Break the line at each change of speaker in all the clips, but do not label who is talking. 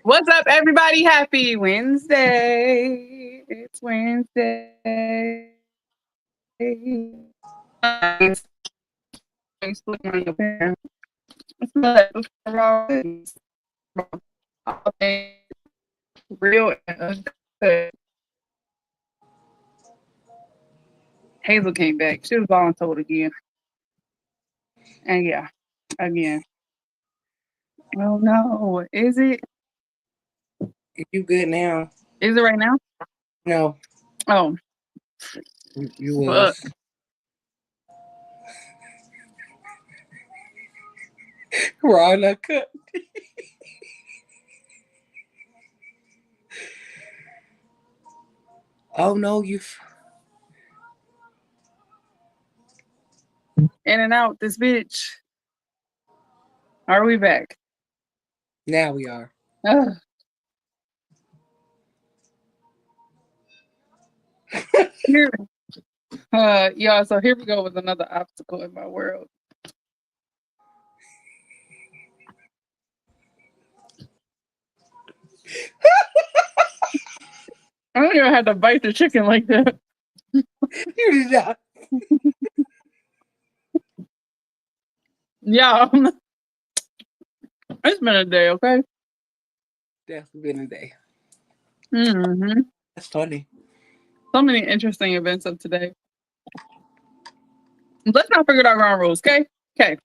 What's up, everybody? Happy Wednesday. It's Wednesday. You split on your parents. It's not raw goodies. All things real and good. Hazel came back. She was voluntold again. And yeah, again. Oh no. Is it?
You good now?
Is it right now?
No,
Oh,
you
fuck.
was. Raw not cut. Oh no,
In and out this bitch. Are we back?
now we are.
Ugh. Here, y'all, so here we go with another obstacle in my world. I don't even have to bite the chicken like that.
You did not.
Yeah, it's been a day, okay?
That's been a day.
Mm-hmm.
That's funny.
So many interesting events of today. Let's not forget our ground rules, okay? Okay.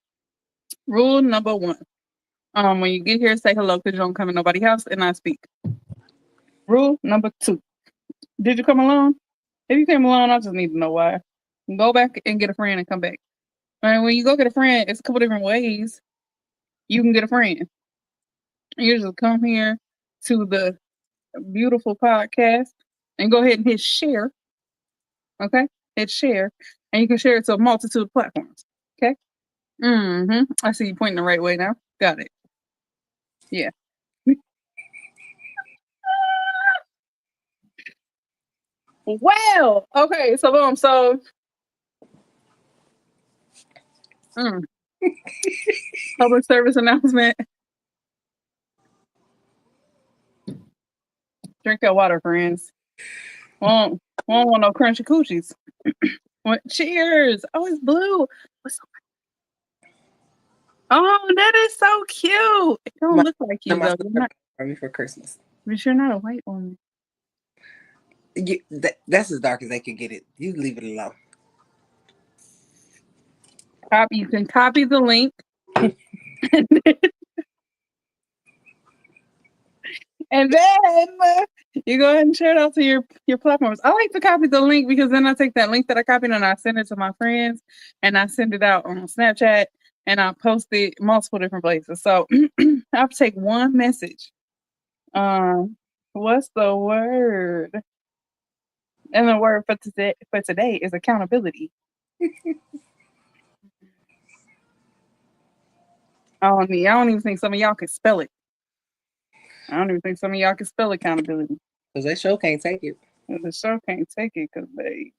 Rule number one. When you get here, say hello because you don't come in nobody's house and I speak. Rule number two. Did you come alone? If you came alone, I just need to know why. Go back and get a friend and come back. And when you go get a friend, it's a couple different ways you can get a friend. You just come here to the beautiful podcast and go ahead and hit share. Okay? Hit share. And you can share it to a multitude of platforms. Okay? I see you pointing the right way now. Got it. Yeah. Well, okay, so boom, so mm, public service announcement. Drink your water, friends. Won't want no crunchy coochies. Cheers. Oh, it's blue. What's Oh, that is so cute. It don't
My,
look like you
my
though.
sister bought it for me for Christmas.
But you're not a white woman.
That's as dark as they could get it. You leave it alone.
You can copy the link. And then you go ahead and share it out to your platforms. I like to copy the link because then I take that link that I copied and I send it to my friends and I send it out on Snapchat and I post it multiple different places. So I'll take one message. What's the word? And the word for today is accountability. I don't even think some of y'all can spell it. I don't even think some of y'all can spell accountability.
Because they sure can't take it.
The show can't take it because they.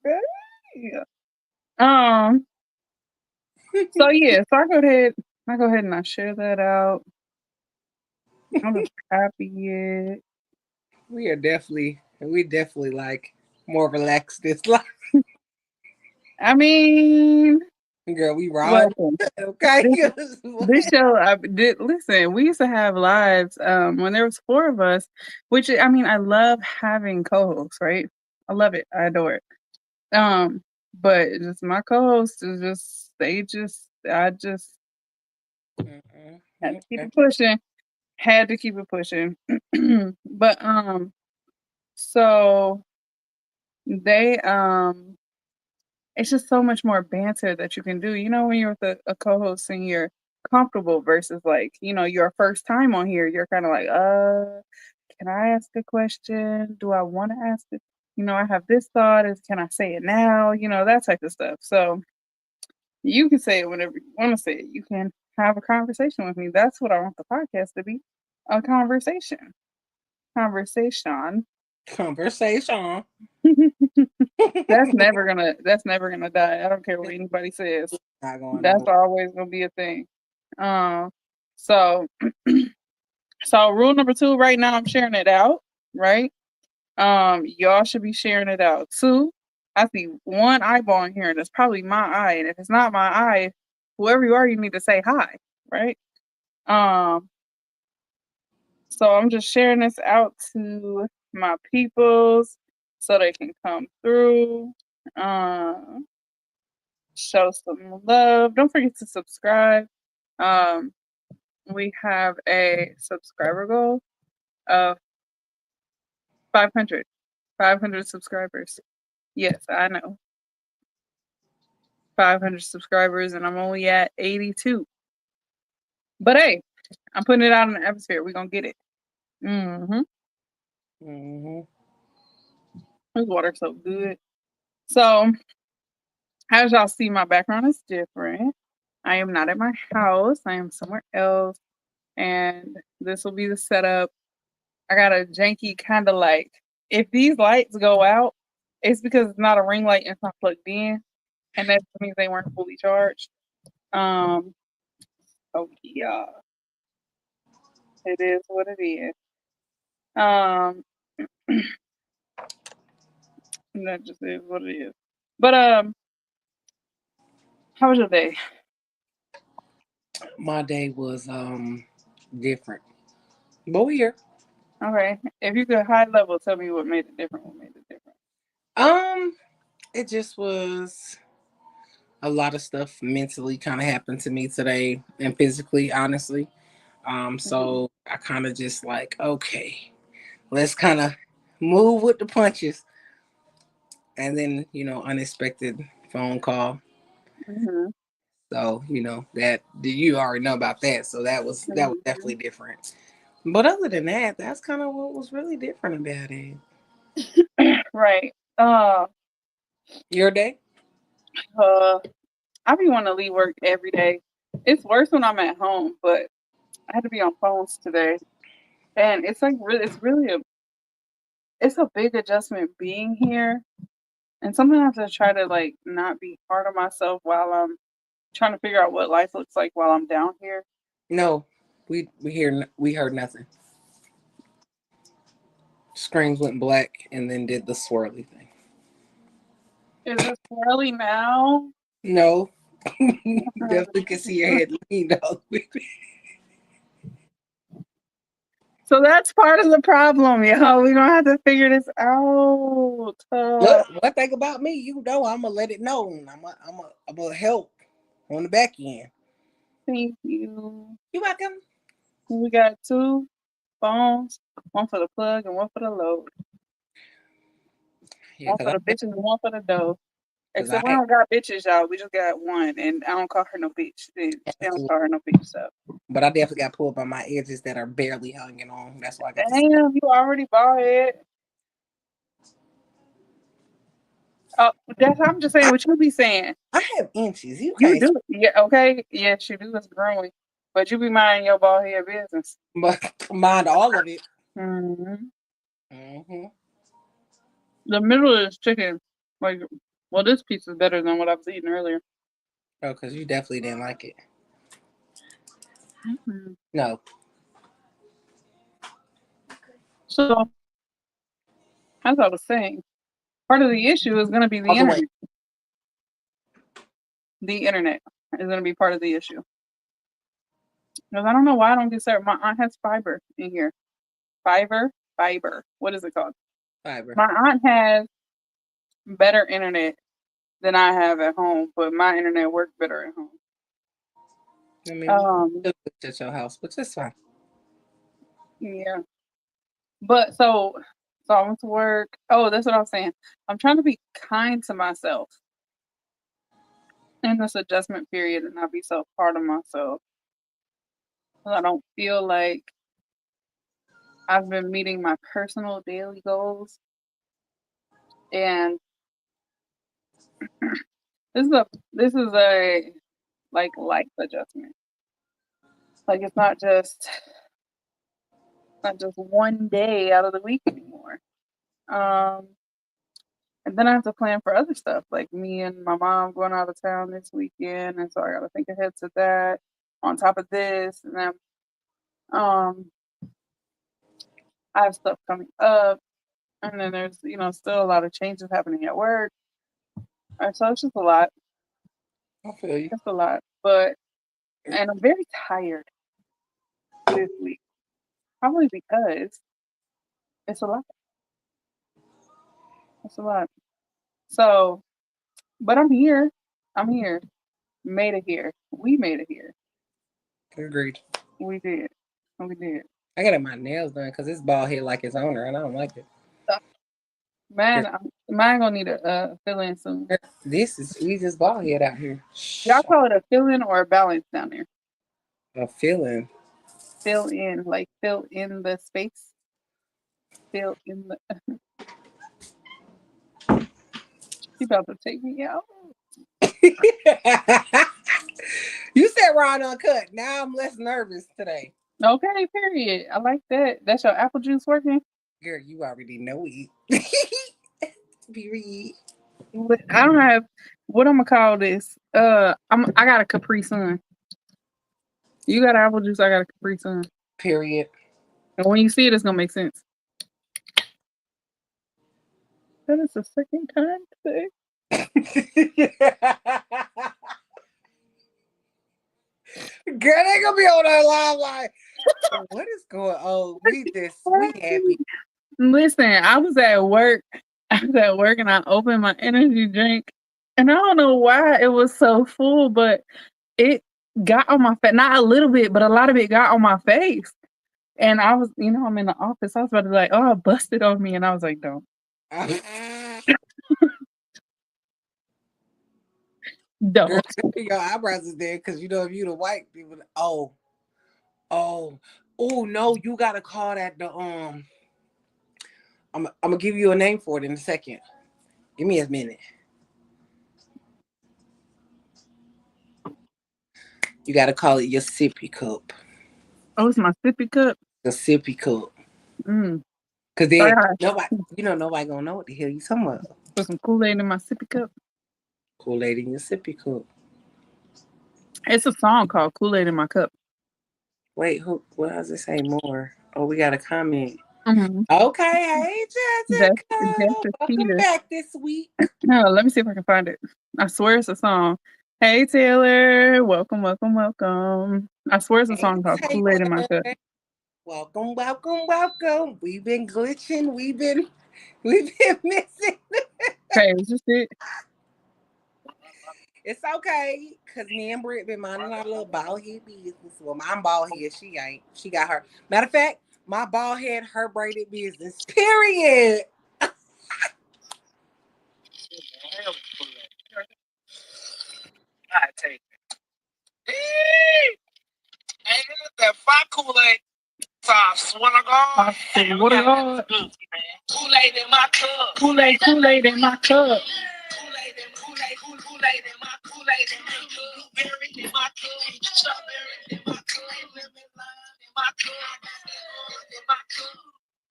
Yeah. Um. So yeah. So I go ahead and I share that out. I'm gonna copy it.
We definitely like more relaxed this life.
I mean,
Girl, we ride.
listen.
Okay.
This show, I did listen. We used to have lives when there was four of us, which I mean, I love having co-hosts, right? I love it. I adore it. But just my co-host is just I just had to keep
Okay.
it pushing. Had to keep it pushing. But so they it's just so much more banter that you can do. You know, when you're with a co-host and you're comfortable versus like, your first time on here, you're kind of like, can I ask a question? Do I want to ask it? I have this thought. Can I say it now? That type of stuff. So you can say it whenever you want to say it. You can have a conversation with me. That's what I want the podcast to be. A conversation. Conversation.
Conversation.
That's never gonna die. I don't care what anybody says.
Not going
That's
nowhere.
always gonna be a thing. Um so So rule number 2, right now I'm sharing it out, right? Y'all should be sharing it out. 2, I see one eyeball in here, and it's probably my eye. And if it's not my eye, whoever you are, you need to say hi, right? Um, so I'm just sharing this out to my peoples so they can come through. Show some love. Don't forget to subscribe. Um, we have a subscriber goal of 500. 500 subscribers. Yes, I know. 500 subscribers, and I'm only at 82. But hey, I'm putting it out in the atmosphere. We're going to get it. Mm-hmm. This water's so good. So, as y'all see, my background is different. I am not at my house. I am somewhere else. And this will be the setup. I got a janky kind of light. If these lights go out, it's because it's not a ring light and it's not plugged in. And that means they weren't fully charged. Oh yeah. It is what it is. That just is what it is. But how was your day?
My day was different. But we're here.
Okay. If you could high level tell me what made it different, what made it different.
It just was a lot of stuff mentally kind of happened to me today and physically, honestly. So I kind of just like, okay, let's kind of move with the punches. And then, unexpected phone call.
Mm-hmm.
So, that you already know about that. So that was
Mm-hmm.
definitely different. But other than that, that's kind of what was really different about it.
Right.
Your day?
Uh, I be wanting to leave work every day. It's worse when I'm at home, but I had to be on phones today, and it's like really it's a big adjustment being here, and sometimes I have to try to like not be hard on myself while I'm trying to figure out what life looks like while I'm down here.
No, we heard nothing. Screens went black and then did the swirly thing.
Is it swirly now?
No, definitely can see your head leaned all the way.
So that's part of the problem, yo. We're gonna have to figure this out.
Look, one thing about me, I'm gonna let it know. I'm gonna help on the back end.
Thank you.
You welcome.
We got 2 phones, one for the plug and one for the load.
Yeah,
One for the bitches and one for the dough.
because
Except we
I
don't got bitches, y'all. We just got one, and I don't call her no bitch. She don't
absolutely,
call her no bitch. So
but I definitely got pulled by my edges that are barely hanging on. That's why I got to.
damn, you already bought it. Oh, I'm just saying what you be saying.
I have inches. You
You
can't,
do, yeah, okay, yes, you do. It's growing, but you be minding your bald head business.
but mind all of it.
Mm-hmm.
Mm-hmm.
The middle is chicken. Like, well, this piece is better than what I was eating earlier.
Oh, because you definitely didn't like it.
Mm-hmm.
No.
So, as I was saying, part of the issue is going to be the
All the way.
internet. The internet is going to be part of the issue. Because I don't know why I don't get served. My aunt has fiber in here. Fiber. What is it called?
Fiber.
My aunt has better internet than I have at home, but my internet works better at home.
I mean, we
Um,
still at your house, but that's fine.
yeah. But so I went to work. Oh, that's what I was saying. I'm trying to be kind to myself in this adjustment period and not be so hard on myself. I don't feel like I've been meeting my personal daily goals. And this is a like life adjustment. Like it's not just one day out of the week anymore. Um, and then I have to plan for other stuff, like me and my mom going out of town this weekend, and so I got to think ahead to that. On top of this, and then um, I have stuff coming up, and then there's still a lot of changes happening at work. So it's just a lot.
I feel you.
It's a lot, and I'm very tired this week, probably because it's a lot. It's a lot. So, but I'm here. I'm here. Made it here. We made it here.
Agreed.
We did. We did.
I gotta my nails done because it's bald head like its owner, and I don't like it.
Man, mine gonna need a fill-in soon.
This is we just bald head out here.
Y'all call it a fill-in or a balance down there?
A feeling.
Fill in, like fill in the space. Fill in the. She about to take me out.
You said raw and uncut. Now I'm less nervous today.
Okay, period. I like that. That's your apple juice working?
Girl, you already know it. Period.
I don't have what I'm gonna call this. I got a Capri Sun. You got apple juice, I got a Capri Sun.
Period.
And when you see it, it's gonna make sense. That is the second time today.
Girl, they gonna be on that line like, what is going on? We happy.
Listen, I was at work. And I opened my energy drink, and I don't know why it was so full, but it got on my face. Not a little bit, but a lot of it got on my face. And I was, I'm in the office. I was about to be like, oh, it busted on me, and I was like, don't. Don't.
Girl, your eyebrows is there because if you the white people, oh no, you gotta call that the I'm gonna give you a name for it in a second. Give me a minute. You gotta call it your sippy cup.
Oh, it's my sippy cup.
The sippy cup.
Mm.
Cause then nobody gonna know what the hell you talking about.
Put some Kool-Aid in my sippy cup.
Kool-Aid in your sippy cup.
It's a song called Kool-Aid in My Cup.
Wait, what does it say more? Oh, we got a comment.
Mm-hmm.
Okay, hey Jessica. Welcome back this week.
No, let me see if I can find it. I swear it's a song. Hey Taylor, welcome. I swear it's a song called Kool-Aid in My Cup.
Welcome. We've been glitching. We've been missing.
Okay, it's just it.
It's okay, because me and Britt been minding our little bald head business. Well, I'm bald head. She ain't. She got her. Matter of fact, my bald head, her braided business. Period.
I take it. Ain't that fire Kool-Aid? So I swear to God. Kool-Aid in my cup.
Kool-Aid in my cup.
Kool-Aid in my Kool-Aid in my cup. Blueberry in my cup. Strawberry in my cup. Lemon lime in my cup. In my cup.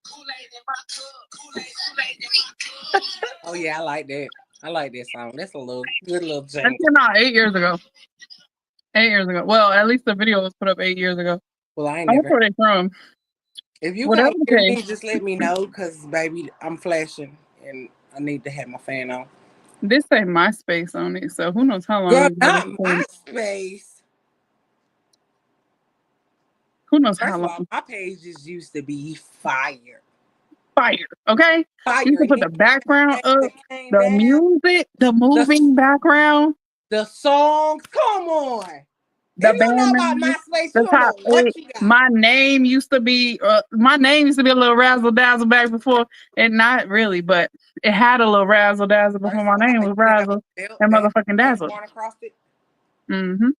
Kool-Aid in my cup. Kool-Aid in my cup.
Oh yeah, I like that. I like that song. That's a good little
That
jangle.
came out 8 years ago. 8 years ago. Well, at least the video was put up 8 years ago.
Well, I ain't
That's
never.
where they from.
If you
Whatever
can't hear me, just let me know, because baby, I'm flashing and I need to have my fan on.
This say MySpace on it, so who knows how long.
Girl, not MySpace.
Who knows
First
how
of
long?
all, my pages used to be fire.
Fire, okay?
Fire.
You can put the background up, the
down.
music, the moving background,
the songs. Come on.
The
if you know about
band,
MySpace,
the
you don't know
top
what
8.
you got.
My name used to be a little razzle dazzle back before, and not really, but it had a little razzle dazzle before my name was Razzle and motherfucking Dazzle. Mm-hmm.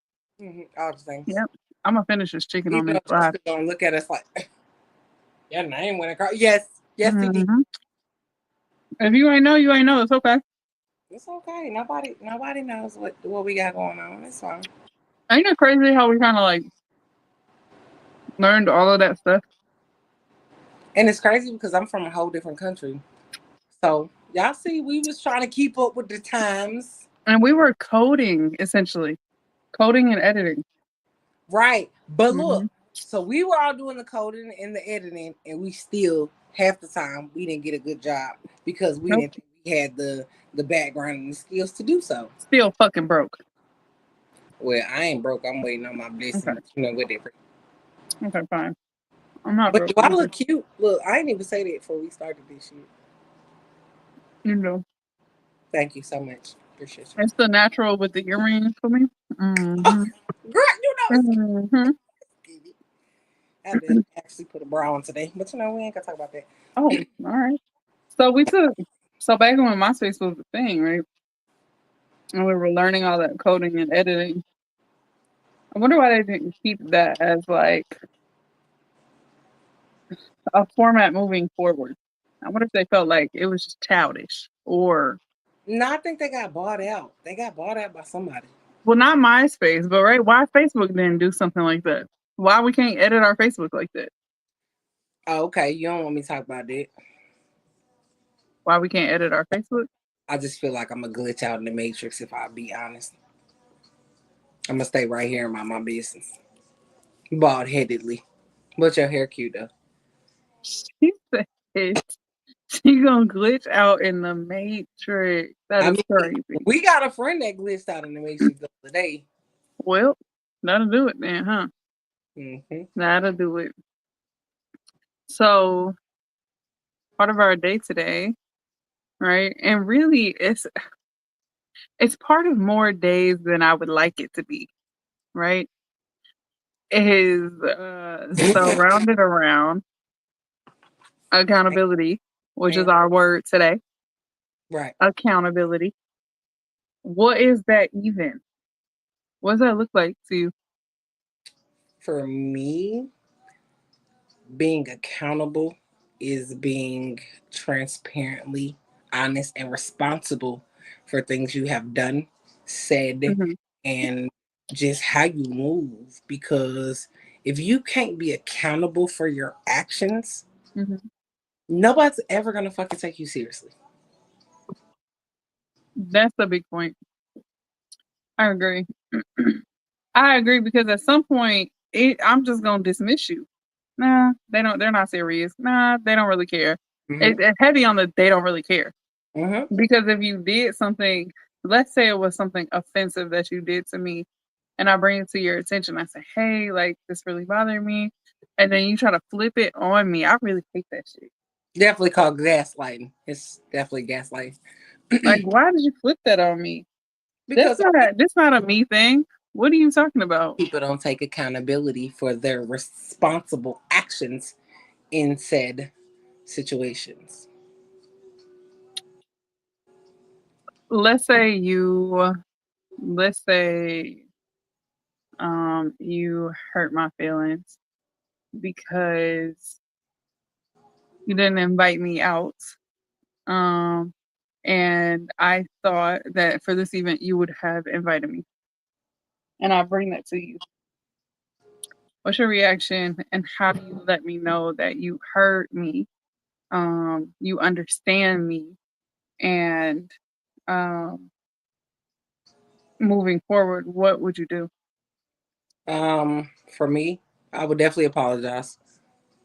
All the things.
Yep. I'm gonna finish this chicken on this
live. Don't look at us like your name went across. Yes, it did.
If you ain't know, you ain't know. It's okay.
It's okay. Nobody knows what we got going on. It's fine.
Ain't it crazy how we kind of like learned all of that stuff?
And it's crazy because I'm from a whole different country. So y'all see, we was trying to keep up with the times.
And we were coding, essentially. Coding and editing.
Right. But look, So we were all doing the coding and the editing, and we still half the time we didn't get a good job because we
Nope.
didn't think we had the background and the skills to do so.
Still fucking broke.
Well, I ain't broke. I'm waiting on my blessings.
Okay.
You know what different.
Okay, fine. I'm not
But
broke.
do I
either.
look cute? Look, I didn't even say that before we started this shit.
You know,
Thank you so much. Appreciate you.
it's the natural with the earrings for me. Mm-hmm.
Girl, you know it's
Mm-hmm.
cute. I did actually put a bra on today, but you know we ain't gonna talk about that.
Oh, all right. So back when MySpace was the thing, right? And we were learning all that coding and editing. I wonder why they didn't keep that as like a format moving forward. I wonder if they felt like it was just childish or,
No, I think they got bought out. They got bought out by somebody.
well, not MySpace, but right? Why Facebook didn't do something like that? Why we can't edit our Facebook like that?
Oh, okay. You don't want me to talk about that.
Why we can't edit our Facebook?
I just feel like I'm a glitch out in the matrix. If I be honest, I'm gonna stay right here and mind my business. Bald headedly, but your hair cute though.
She said she gonna glitch out in the matrix. That
I
is
mean,
crazy.
we got a friend that glitched out in the matrix the other day.
Well, that'll do it then, huh?
Mm-hmm.
That'll do it. So part of our day today, right? And really it's part of more days than I would like it to be, right? Is surrounded around accountability, which is our word today.
Right.
Accountability. What is that even? What does that look like to you?
For me, being accountable is being transparently honest and responsible for things you have done, said,
Mhm.
and just how you move. Because if you can't be accountable for your actions,
Mhm.
nobody's ever gonna fucking take you seriously.
That's the big point. I agree. I agree because at some point I'm just gonna dismiss you. Nah, they don't. They're not serious. Nah, they don't really care.
Mm-hmm.
It's heavy on the they don't really care.
Mm-hmm.
Because if you did something, let's say it was something offensive that you did to me, and I bring it to your attention, I say, hey, like this really bothered me, and then you try to flip it on me. I really hate that shit.
Definitely called gaslighting. It's definitely gaslighting.
Like, why did you flip that on me?
Because
That's not a me thing. What are you talking about?
people don't take accountability for their responsible actions in said situations.
Let's say let's say you hurt my feelings because you didn't invite me out. Um and I thought that for this event you would have invited me. And I bring that to you. What's your reaction and how do you let me know that you heard me? You understand me and um moving forward, what would you do?
For me, I would definitely apologize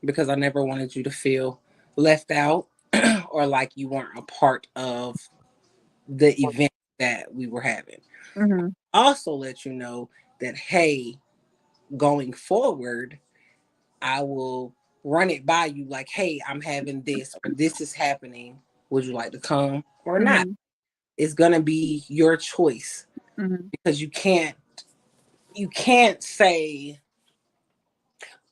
because I never wanted you to feel left out or like you weren't a part of the event that we were having.
Mm-hmm.
Also, let you know that, hey, going forward, I will run it by you like, hey, I'm having this or this is happening. Would you like to come or not?
Mm-hmm.
It's gonna be your choice
Mm-hmm.
because you can't say,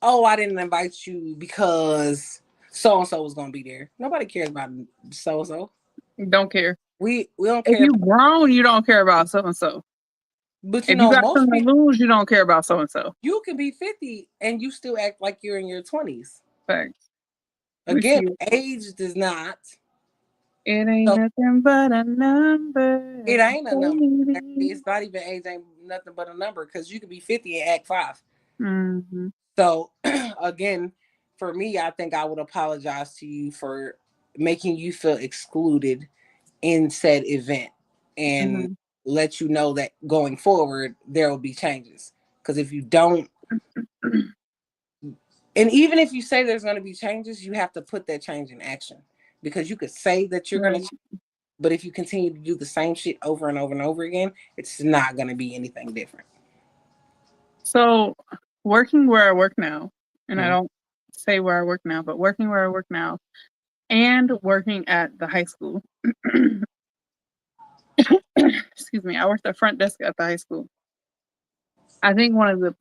oh, I didn't invite you because so and so was gonna be there. Nobody cares about so and so.
Don't care.
We don't
If
care.
you grown, you don't care about so and so.
But you
If you
know,
got
most
something to
people,
lose, you don't care about so and so.
you can be 50 and you still act like you're in your 20s.
Facts. We
Again,
see it.
age does not.
It ain't
So
nothing but a number.
it ain't a number.
Baby.
It's not even age ain't nothing but a number because you could be 50 and act 5.
Mm-hmm.
So again, for me, I think I would apologize to you for making you feel excluded in said event and
Mm-hmm.
let you know that going forward there will be changes. Because if you don't And even if you say there's going to be changes, you have to put that change in action, because you could say that you're going
Right.
to, but if you continue to do the same shit over and over and over again, it's not going to be anything different.
So working where I work now, and I
Mhm.
don't say where I work now, but working where I work now and working at the high school. Excuse me, I worked at front desk at the high school. I think one of the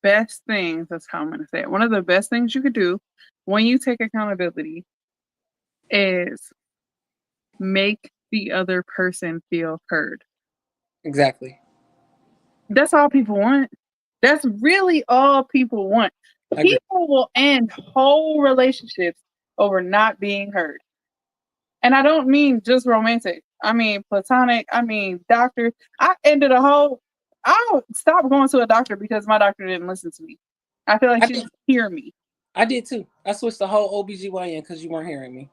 best things, that's how I'm going to say it, one of the best things you could do when you take accountability is make the other person feel heard.
Exactly.
That's all people want. That's really all people want.
I agree.
People will end whole relationships over not being heard. And I don't mean just romantic. I mean platonic. I mean doctor. I stopped going to a doctor because my doctor didn't listen to me. I feel like
I
she
did.
didn't hear me.
I did too. I switched the whole OBGYN because you weren't hearing me.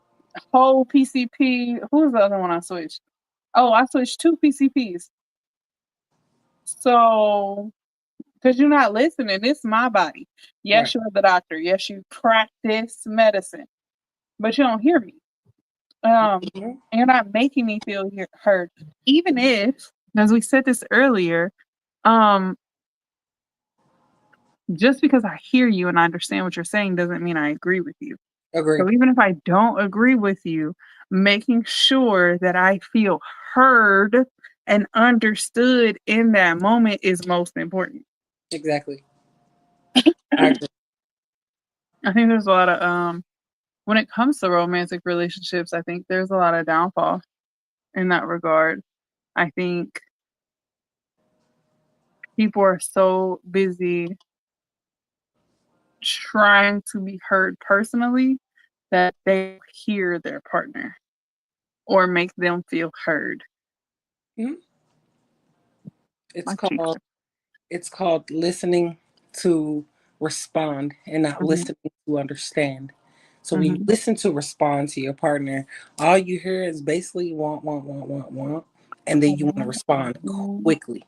Whole PCP. Who was the other one I switched? Oh, I switched 2 PCPs. So, because you're not listening, it's my body. Yes,
Right.
you're the doctor. Yes, you practice medicine, but you don't hear me.
Mhm.
You're not making me feel heard. Even if, as we said this earlier, just because I hear you and I understand what you're saying doesn't mean I agree with you.
Agreed.
So even if I don't agree with you, making sure that I feel heard and understood in that moment is most important.
Exactly. I agree.
I think there's a lot of when it comes to romantic relationships, I think there's a lot of downfall in that regard. I think people are so busy trying to be heard personally that they hear their partner or make them feel heard.
Mhm. It's
My cheeks.
called listening to respond and not
Mhm,
listening to understand. So when you
mhm,
listen to respond to your partner, all you hear is basically want, and then you want to respond
mhm.
quickly.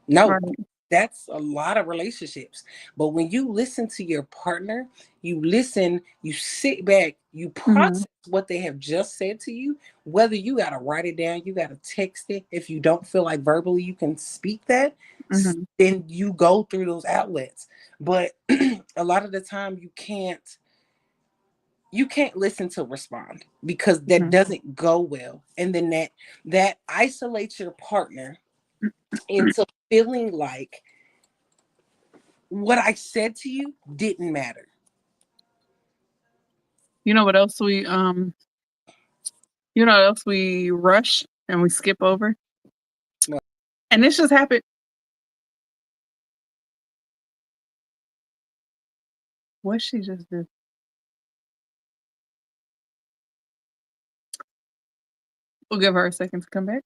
No,
Right.
that's a lot of relationships. But when you listen to your partner, you listen, you sit back, you
Mhm,
process what they have just said to you, whether you got to write it down, you got to text it. If you don't feel like verbally you can speak that,
mhm,
then you go through those outlets. But a lot of the time you can't listen to respond because that
mhm.
doesn't go well. And then that isolates your partner into feeling like what I said to you didn't matter.
You know what else we rush and we skip over?
Well,
And this just happened. What she just did. We'll give her a second to come back.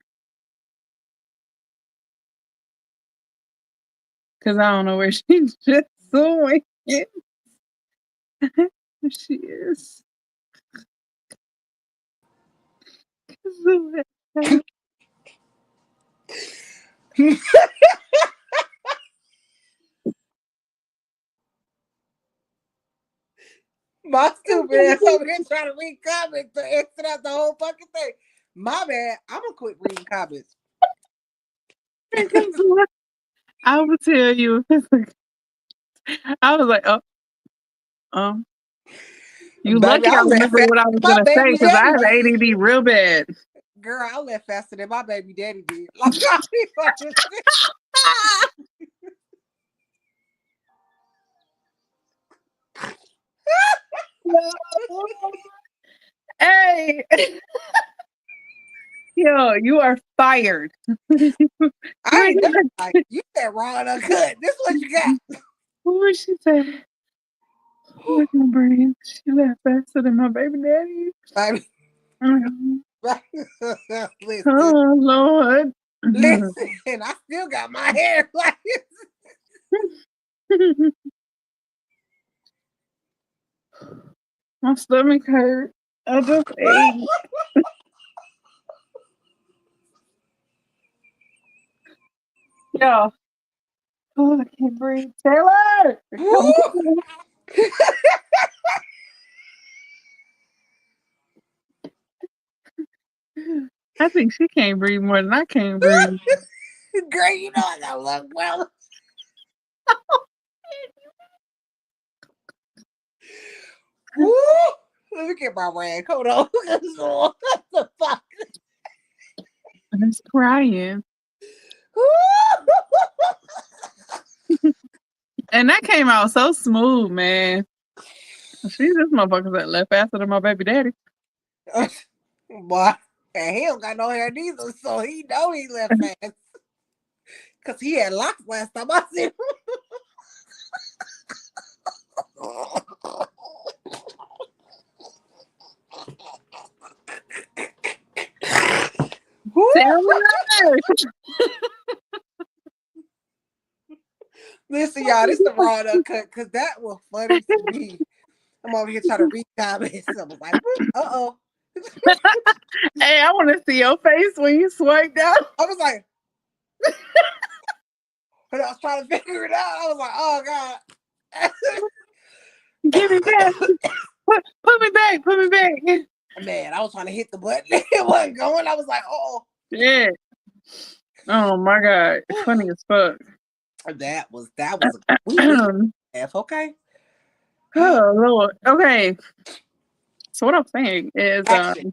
Because I don't know where she's just going. She is.
my stupid ass over here trying to read comments to exit out the whole fucking thing. My bad. I'm gonna quit reading comments.
I will tell you. I was like, oh, um, you
Baby,
lucky
I
I
left
remember
faster
what I was
than my
gonna say
baby
because I
daddy
have
did.
ADD real bad.
Girl, I left faster than my baby daddy did. Like, I be fucking
Hey, yo, you are fired. You
I
ain't
ain't never
got-
like you said raw and uncut. This is what you got.
What was she saying? With my brain, she left faster than my baby daddy.
Baby,
Mhm.
listen,
Oh Lord.
listen, I still got my hair like
My stomach hurt. I just ate. Yo, Oh, I can't breathe. Taylor! Come on. I think she can't breathe more than I can breathe.
Girl, you know I don't look well. Woo! Let me get my rag. Hold on. What the fuck?
I'm just crying. And that came out so smooth, man. She's this motherfucker that left faster than my baby daddy.
Boy, and he don't got no hair neither, so he know he left fast. Cause he had locks last time I seen him.
Taylor!
Listen, y'all, this the raw uncut because that was funny to me. I'm over here trying to read comments. I was like, uh-oh.
Hey, I want to see your face when you swipe down.
I was like, and I was trying to figure it out. I was like, oh God.
Give me back. Put me back. Put me back.
Man, I was trying to hit the button. It wasn't going. I was like, oh.
Yeah. Oh my God. Funny as fuck.
That was a laugh, okay?
Oh Lord. Okay. So what I'm saying is
Action.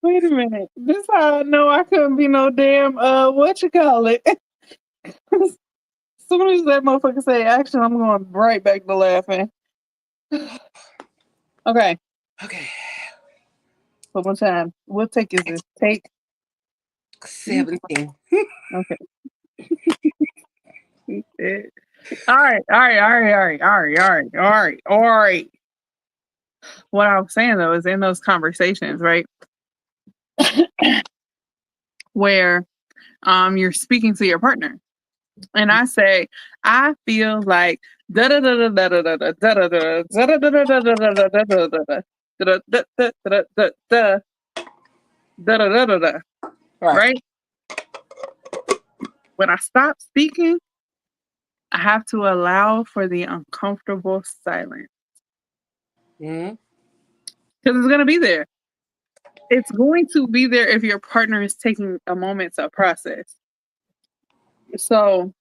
wait a minute. This how I know I couldn't be no damn what you call it. As soon as that motherfucker say action, I'm going right back to laughing. Okay.
Okay.
One more time. What take is this? Take
17.
okay. All right. What I'm saying though is in those conversations, right? Where you're speaking to your partner. And I say, I feel like da da da da da da da da da da da da da da da da da da, right? When I stop speaking, I have to allow for the uncomfortable silence.
Mm-hmm.
Because it's going to be there. It's going to be there if your partner is taking a moment to process. So,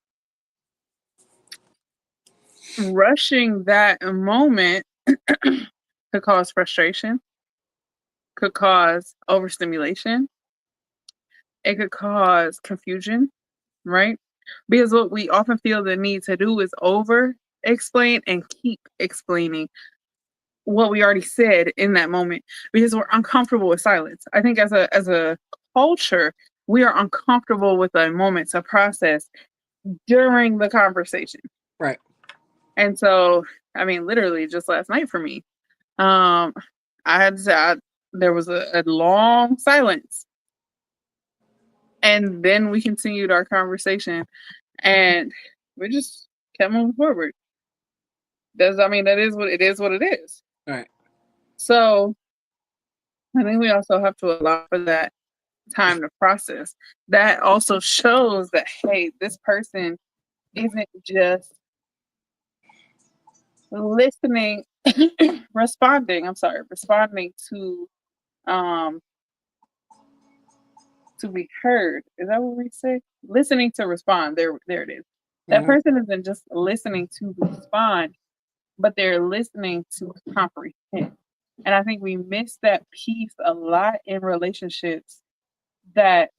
rushing that moment could cause frustration, could cause overstimulation, it could cause confusion, right? Because what we often feel the need to do is over explain and keep explaining what we already said in that moment because we're uncomfortable with silence. I think as a culture, we are uncomfortable with a moment to process during the conversation.
Right.
And so, I mean, literally just last night for me, I had to, there was a long silence. And then we continued our conversation and we just kept moving forward. That is what it is.
Right.
So I think we also have to allow for that time to process. That also shows that, hey, this person isn't just listening, responding um to be heard. Is that what we say? Listening to respond. There it is. That person isn't just listening to respond, but they're listening to comprehend. And I think we miss that piece a lot in relationships, that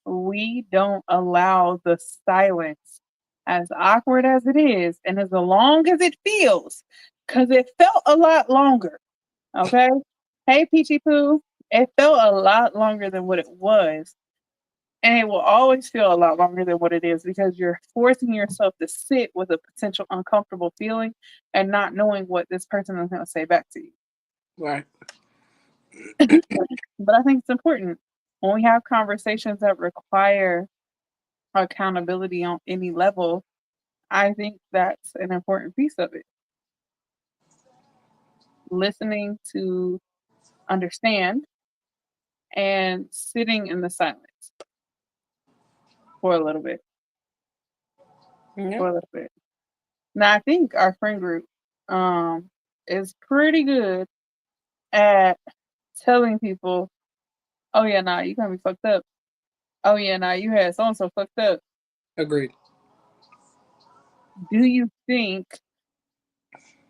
we don't allow the silence, as awkward as it is, and as long as it feels, because it felt a lot longer. Okay? Hey, Peachy Poo. It felt a lot longer than what it was. And it will always feel a lot longer than what it is because you're forcing yourself to sit with a potential uncomfortable feeling and not knowing what this person is going to say back to you.
Right.
But I think it's important when we have conversations that require accountability on any level. I think that's an important piece of it. listening to understand, and sitting in the silence for a little bit.
Yeah.
For a little bit. Now I think our friend group is pretty good at telling people, oh yeah, nah, you got me fucked up. Oh yeah, nah, you had so and so fucked up.
Agreed.
Do you think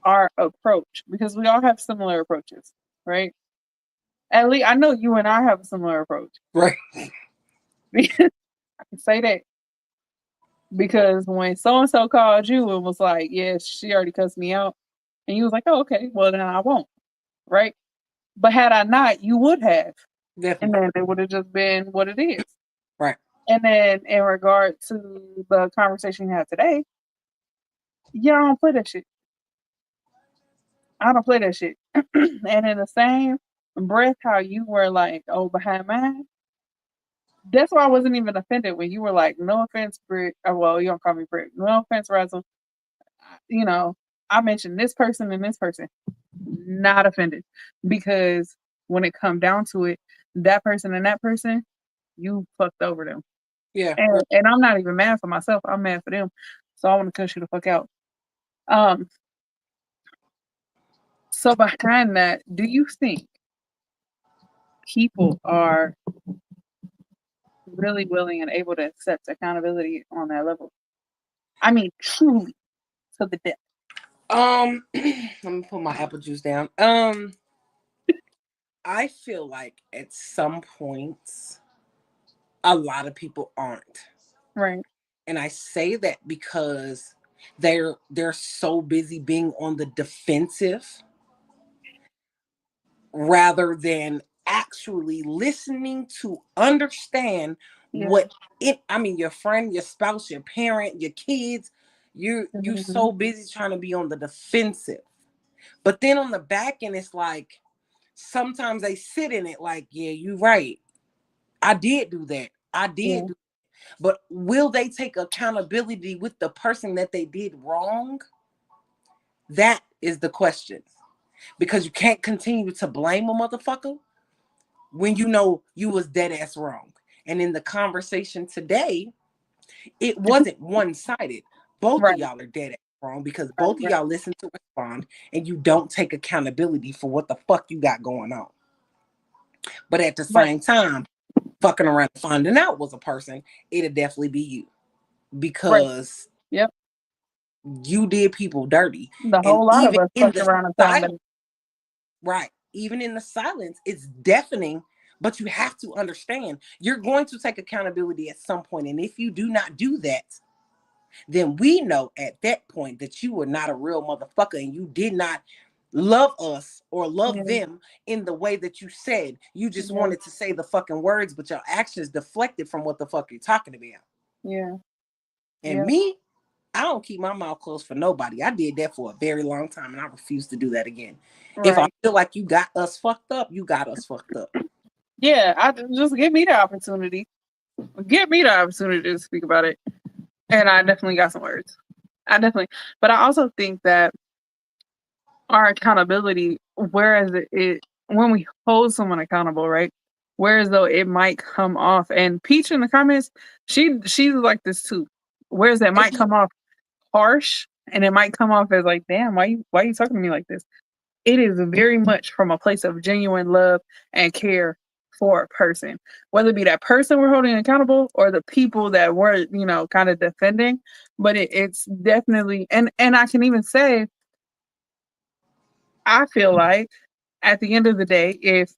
our approach, because we all have similar approaches, right? At least I know you and I have a similar approach.
Right.
I can say that because when so and so called you and was like, "Yeah, she already cussed me out," and you was like, "Oh, okay, well then I won't," right? But had I not, you would have, and
Definitely.
then it would have just been what it is.
Right.
And then in regard to the conversation you have today, yeah, I don't play that shit. I don't play that shit. And in the same breath, how you were like, "Oh, behind mine." That's why I wasn't even offended when you were like, "No offense, Britt." Well, you don't call me Britt. No offense, Razzle. You know, I mentioned this person and this person. Not offended because when it come down to it, that person and that person, you fucked over them.
Yeah.
And I'm not even mad for myself. I'm mad for them. So I want to cuss you the fuck out. Um. So behind that, do you think people are really willing and able to accept accountability on that level? I mean, truly to the depth.
Let me put my apple juice down. I feel like at some points a lot of people aren't.
Right.
And I say that because they're so busy being on the defensive rather than actually listening to understand
Yeah.
what it I mean your friend, your spouse, your parent, your kids, you're
Mhm.
so busy trying to be on the defensive. But then on the back end it's like sometimes they sit in it like, yeah, you're right. I did do that. I did
Yeah.
do that. But will they take accountability with the person that they did wrong? That is the question. Because you can't continue to blame a motherfucker when you know you was dead ass wrong. And in the conversation today, it wasn't one-sided. Both of
Right.
y'all are dead ass wrong because
Right.
both of
Right.
y'all listen to respond and you don't take accountability for what the fuck you got going on. But at the
Right.
same time, fucking around finding out was a person, it'd definitely be you.
Right.
Because
Yep.
you did people dirty.
The
And
whole lot of
even
us
in
fucked
the
around and found
silence,
that.
right? Even in the silence, it's deafening, but you have to understand you're going to take accountability at some point. And if you do not do that, then we know at that point that you were not a real motherfucker and you did not love us or love
Yeah.
them in the way that you said. You just
Yeah.
wanted to say the fucking words, but your actions deflected from what the fuck you're talking about.
Yeah.
And
Yeah.
me, I don't keep my mouth closed for nobody. I did that for a very long time and I refuse to do that again. If I
Right.
feel like you got us fucked up, you got us fucked up.
Yeah. Just give me the opportunity. Give me the opportunity to speak about it. And I definitely got some words. I definitely, but I also think that our accountability, whereas when we hold someone accountable, right? Whereas though it might come off, and Peach in the comments, she's like this too. Whereas it might come off harsh, and it might come off as like, damn, why you talking to me like this? It is very much from a place of genuine love and care for a person, whether it be that person we're holding accountable or the people that we're kind of defending. But it's definitely, and I can even say, I feel like at the end of the day, if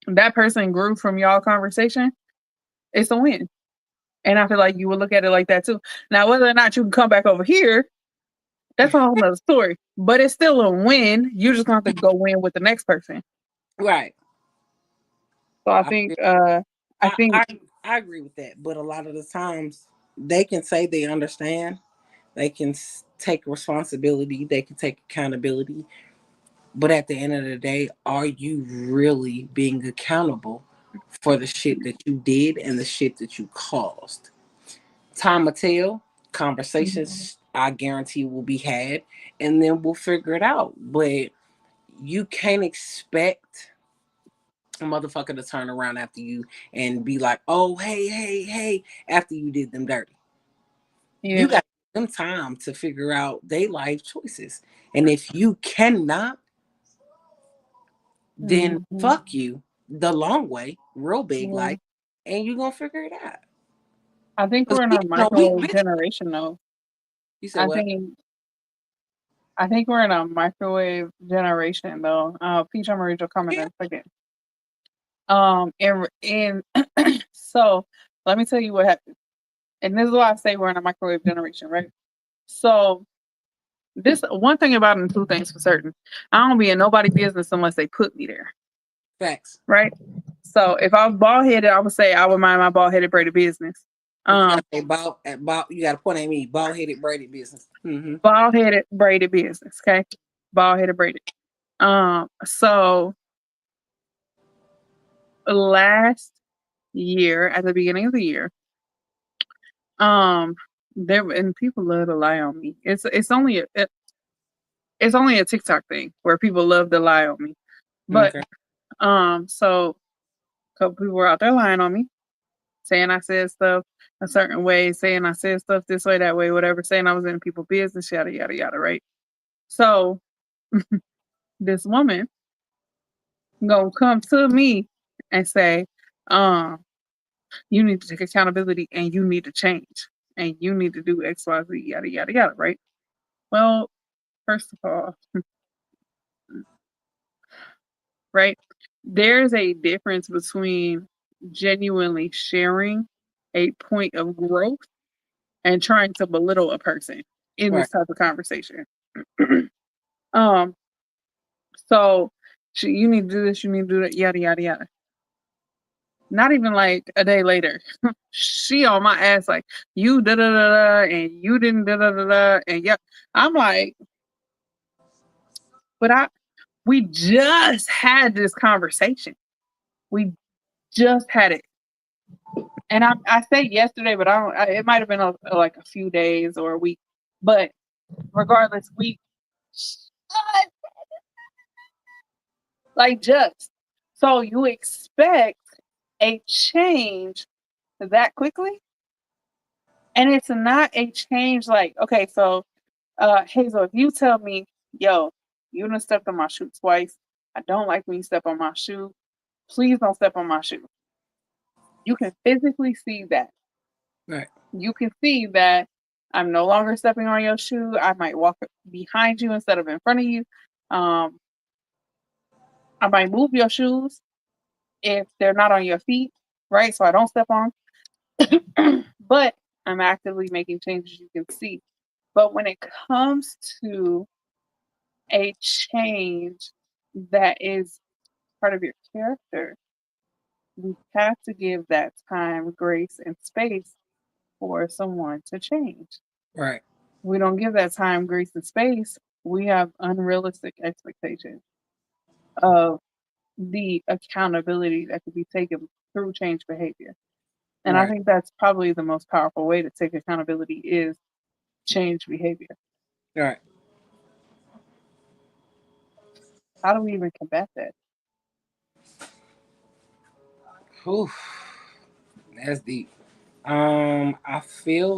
that person grew from y'all conversation, it's a win. And I feel like you would look at it like that too. Now, whether or not you can come back over here, that's a whole nother story. But it's still a win. You just gonna have to go win with the next person.
Right.
So I
I
think
feel
I think
I agree with that, but a lot of the times they can say they understand, they can take responsibility, they can take accountability, but at the end of the day, are you really being accountable for the shit that you did and the shit that you caused? Time will tell. Conversations, I guarantee, will be had, and then we'll figure it out. But you can't expect a motherfucker to turn around after you and be like, oh, hey, after you did them dirty.
Yeah.
You got them time to figure out their life choices. And if you cannot, then
Mhm.
fuck you the long way, real big,
Yeah.
like, and you're gonna figure it out.
I think
'Cause
we're in
we,
a
we
microwave generation though.
you said
I
what?
think we're in a microwave generation though. Peach and Marie will comment in a second. And so let me tell you what happened. And this is why I say we're in a microwave generation, right? So this one thing about it and two things for certain. I don't be in nobody's business unless they put me there.
Facts.
Right? So if I was bald headed, I would say I would mind my bald headed braided business.
But you gotta say you gotta point at me, bald headed braided business. Mm-hmm.
Bald headed braided business, okay? Bald headed braided. So last year, at the beginning of the year, there and people love to lie on me. It's only a TikTok thing where people love to lie on me. But
Okay.
so a couple people were out there lying on me, saying I said stuff a certain way, saying I said stuff this way, that way, whatever, saying I was in people's business, yada yada yada, right? So this woman gonna come to me and say, you need to take accountability and you need to change and you need to do X, Y, Z, yada yada yada, right? Well, first of all, right, there's a difference between genuinely sharing a point of growth and trying to belittle a person in
Right.
this type of conversation. um, so you need to do this, you need to do that, yada yada yada. Not even like a day later, she on my ass like you da da da da and you didn't da da da da and yeah. I'm like, but we just had this conversation. We just had it, and I say yesterday, but I don't. It might have been like a few days or a week, but regardless, we like just so you expect a change that quickly, and it's not a change like okay, so Hazel, if you tell me, yo, you done stepped on my shoe twice, I don't like when you step on my shoe. Please don't step on my shoe. You can physically see that.
Right.
You can see that I'm no longer stepping on your shoe. I might walk behind you instead of in front of you. Um, I might move your shoes if they're not on your feet, right? So I don't step on. But I'm actively making changes you can see. But when it comes to a change that is part of your character, we have to give that time, grace, and space for someone to change.
Right.
We don't give that time, grace, and space. We have unrealistic expectations of the accountability that could be taken through change behavior. And I
Right.
think that's probably the most powerful way to take accountability is change behavior.
Right.
How do we even combat that?
Whew. That's deep. I feel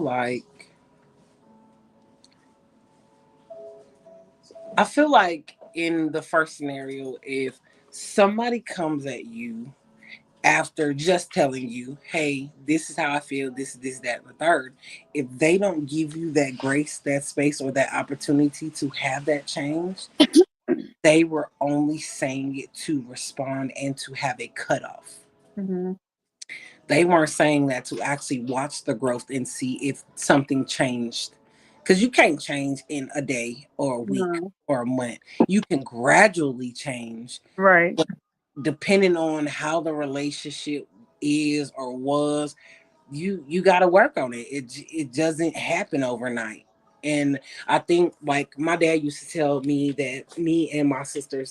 like in the first scenario, if somebody comes at you after just telling you, hey, this is how I feel, this, that, and the third, if they don't give you that grace, that space, or that opportunity to have that change, they were only saying it to respond and to have a cutoff.
Mm-hmm.
They weren't saying that to actually watch the growth and see if something changed. Because you can't change in a day or a week
No.
or a month. You can gradually change,
Right.
but depending on how the relationship is or was, you got to work on it. It doesn't happen overnight. And I think like my dad used to tell me that me and my sister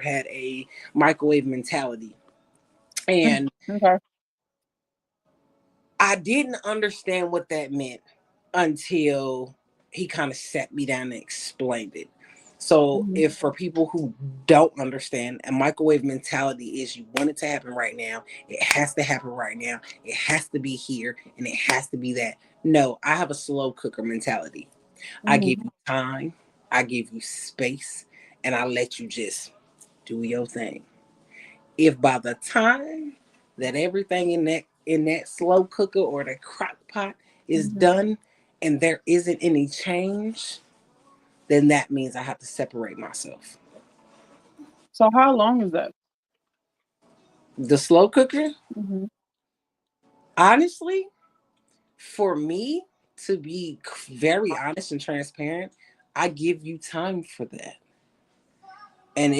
had a microwave mentality. And
Okay.
I didn't understand what that meant until he kind of sat me down and explained it. So
Mhm.
if for people who don't understand, a microwave mentality is you want it to happen right now. It has to happen right now. It has to be here and it has to be that. No, I have a slow cooker mentality. I give
Mhm.
you time, I give you space, and I let you just do your thing. If by the time that everything in that slow cooker or the crock pot is
Mhm.
done and there isn't any change, then that means I have to separate myself.
So how long is that?
The slow cooker,
Mhm.
honestly, for me to be very honest and transparent, I give you time for that. And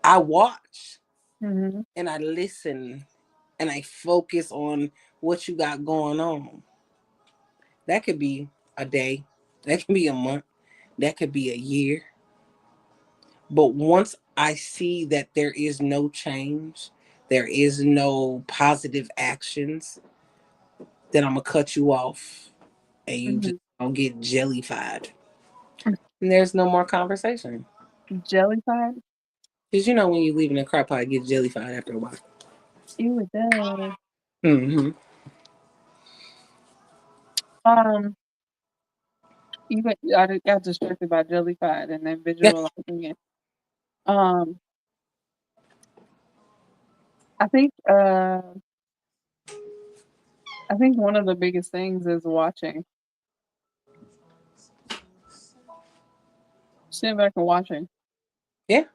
I watch
Mhm.
and I listen and I focus on what you got going on. That could be a day, that could be a month, that could be a year. But once I see that there is no change, there is no positive actions, then I'm gonna cut you off and you just
Mhm.
don't get jellyfied. And there's no more conversation.
Jellyfied?
Because you know when you leave in a crock pot, it gets jellyfied after a while.
Ew, it does.
Mm-hmm.
Um, I got distracted by jellyfied and then visualizing it. Um, I think uh I think one of the biggest things is watching. Sitting back and watching.
Yeah,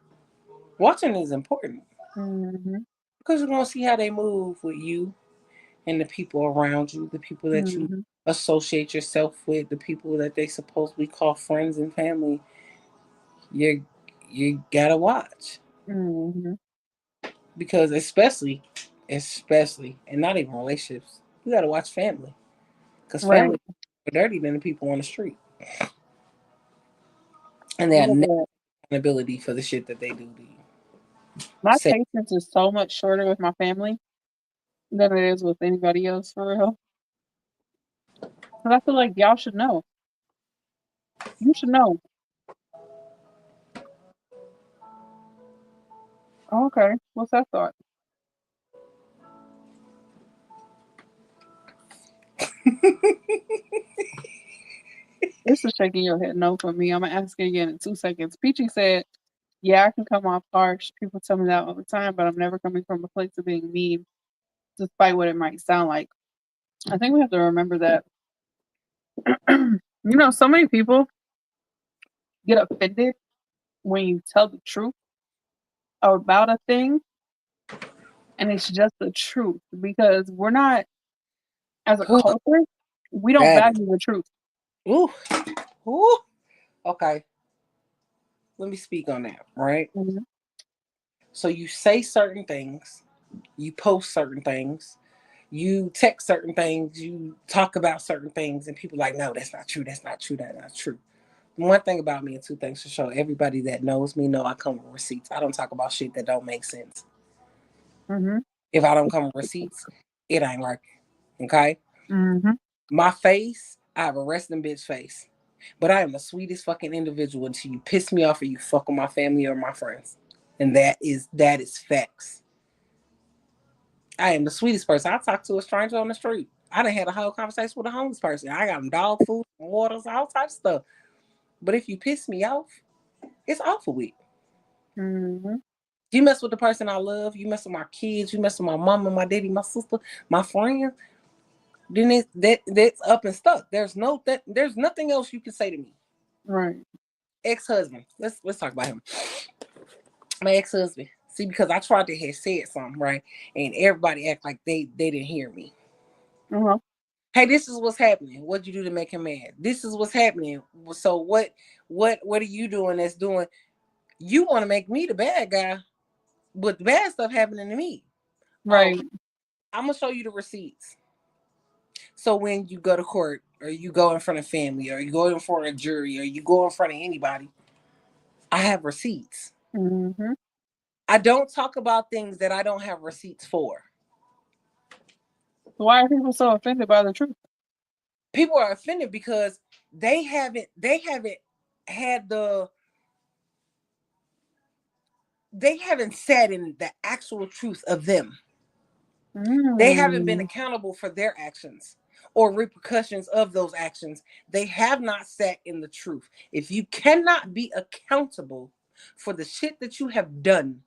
watching is important
Mhm.
because you're gonna see how they move with you and the people around you, the people that you
Mhm.
associate yourself with, the people that they supposedly call friends and family. You gotta watch
Mhm.
because especially, and not even relationships, you gotta watch family because
Right.
family are dirty than the people on the street, and they have no
Yeah.
accountability for the shit that they do to you.
My
Say,
patience is so much shorter with my family than it is with anybody else for real. 'Cause I feel like y'all should know. You should know. Oh, okay. What's that thought? This is shaking your head no for me. I'm gonna ask it again in 2 seconds. Peachy said, "Yeah, I can come off harsh. People tell me that all the time, but I'm never coming from a place of being mean, despite what it might sound like." I think we have to remember that. So many people get offended when you tell the truth about a thing, and it's just the truth because we're not, as a
oh,
culture, we don't
that is,
value the truth.
ooh, ooh, okay. Let me speak on that, right?
Mhm.
So you say certain things, you post certain things, you text certain things, you talk about certain things, and people are like, no, that's not true, that's not true, that's not true. One thing about me and two things to show everybody that knows me know I come with receipts. I don't talk about shit that don't make sense.
Mhm.
If I don't come with receipts, it ain't working. Okay?
Mhm.
My face, I have a resting bitch face. But I am the sweetest fucking individual until you piss me off or you fuck with my family or my friends. And that is facts. I am the sweetest person. I talk to a stranger on the street. I done had a whole conversation with a homeless person. I got them dog food, waters, all types of stuff. But if you piss me off, it's awful with.
Mhm.
You mess with the person I love, you mess with my kids, you mess with my mama, my daddy, my sister, my friends, then that's up and stuck. There's nothing else you can say to me.
Right.
Ex-husband. Let's talk about him. My ex-husband. See, because I tried to have said something, right? And everybody act like they didn't hear me.
Uh-huh.
Hey, this is what's happening. What'd you do to make him mad? This is what's happening. So what are you doing that's doing? You want to make me the bad guy, but the bad stuff happening to me. Oh,
Right.
I'm gonna show you the receipts. So when you go to court or you go in front of family or you go in front of a jury or you go in front of anybody, I have receipts.
Mhm.
I don't talk about things that I don't have receipts for.
Why are people so offended by the truth?
People are offended because they haven't had the they haven't sat in the actual truth of them. They haven't been accountable for their actions or repercussions of those actions. They have not sat in the truth. If you cannot be accountable for the shit that you have done,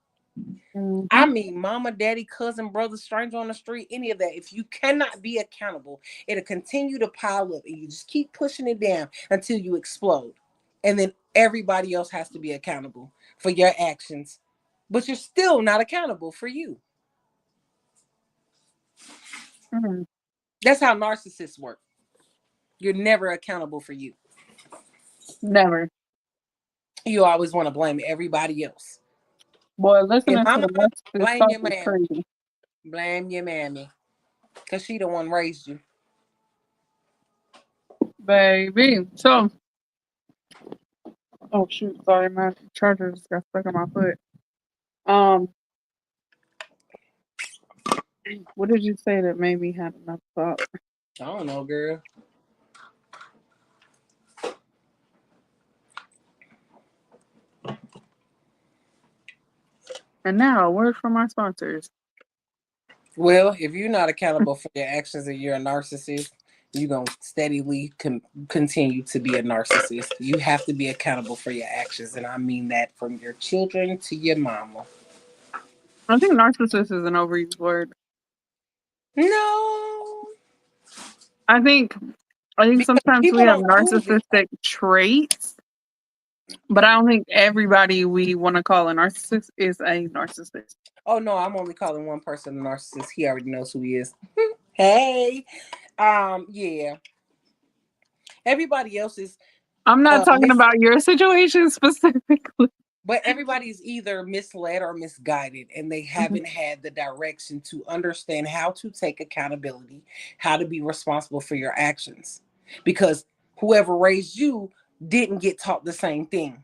I mean, mama, daddy, cousin, brother, stranger on the street, any of that. If you cannot be accountable, it'll continue to pile up and you just keep pushing it down until you explode. And then everybody else has to be accountable for your actions, but you're still not accountable for you. That's how narcissists work. You're never accountable for you.
Never.
You always want to blame everybody else.
Boy, listening to
mama,
the rest of this
blame
stuff
your
is
man.
crazy.
Blame your mammy. Because she the one raised you.
Baby. So, oh shoot, sorry, my charger just got stuck on my foot. What did you say that made me have enough thought?
I don't know, girl.
And now, a word from our sponsors.
Well, if you're not accountable for your actions and you're a narcissist, you're going to steadily continue to be a narcissist. You have to be accountable for your actions. And I mean that from your children to your mama.
I think narcissist is an overused word.
No.
I think sometimes we have narcissistic traits, but I don't think everybody we want to call a narcissist is a narcissist.
Oh, no, I'm only calling one person a narcissist. He already knows who he is. Hey. Yeah. Everybody else is.
I'm not talking about your situation specifically.
But everybody's either misled or misguided, and they haven't had the direction to understand how to take accountability, how to be responsible for your actions. Because whoever raised you didn't get taught the same thing.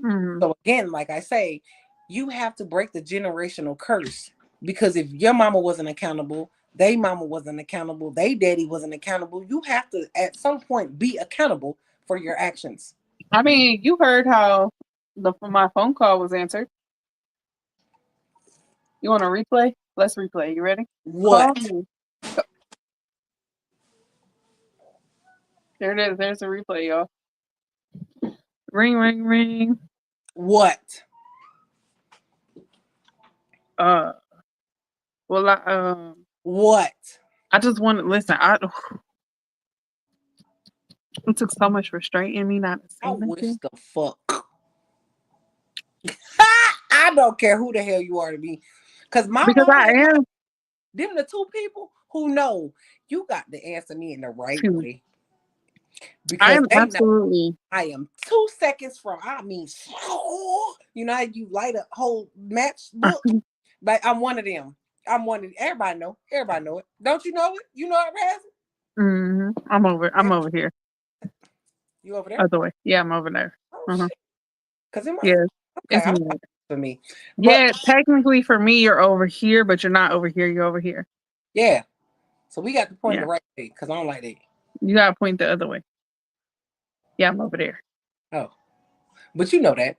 So again, like I say, you have to break the generational curse. Because if your mama wasn't accountable, they mama wasn't accountable, they daddy wasn't accountable, you have to at some point be accountable for your actions.
I mean, you heard how my phone call was answered. You want to replay? Let's replay. You ready?
What?
There it is. There's a replay, y'all. Ring, ring, ring.
What?
What? I just want to listen. It took so much restraint in me not to say
I
nothing.
wish the fuck. I don't care who the hell you are to me. Because I am. Them the two people who know you got to answer me in the right way. Because
I am absolutely.
I am 2 seconds from, you know how you light a whole matchbook? But I'm one of them. Everybody know. Everybody know it. Don't you know it? You know it, Razzie?
I'm over here.
You over there?
Other way. Yeah, I'm over there.
Because
it's
for me.
Yeah, technically for me, you're over here, but you're not over here. You're over here.
Yeah. So we got to point the right way because I don't like that.
You got to point the other way. Yeah, I'm over there.
Oh. But you know that.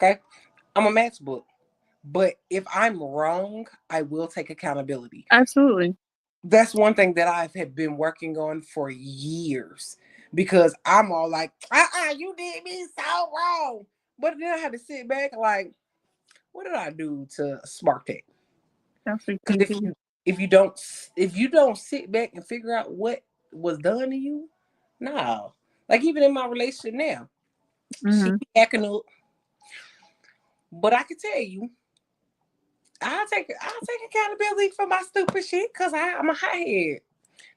Okay? I'm a matchbook. But if I'm wrong, I will take accountability.
Absolutely.
That's one thing that I have been working on for years. Because I'm all like, you did me so wrong. But then I had to sit back like, what did I do to spark that? Because if you don't sit back and figure out what was done to you, no. Like even in my relationship now, she be acting up. But I can tell you, I'll take accountability for my stupid shit because I'm a hothead.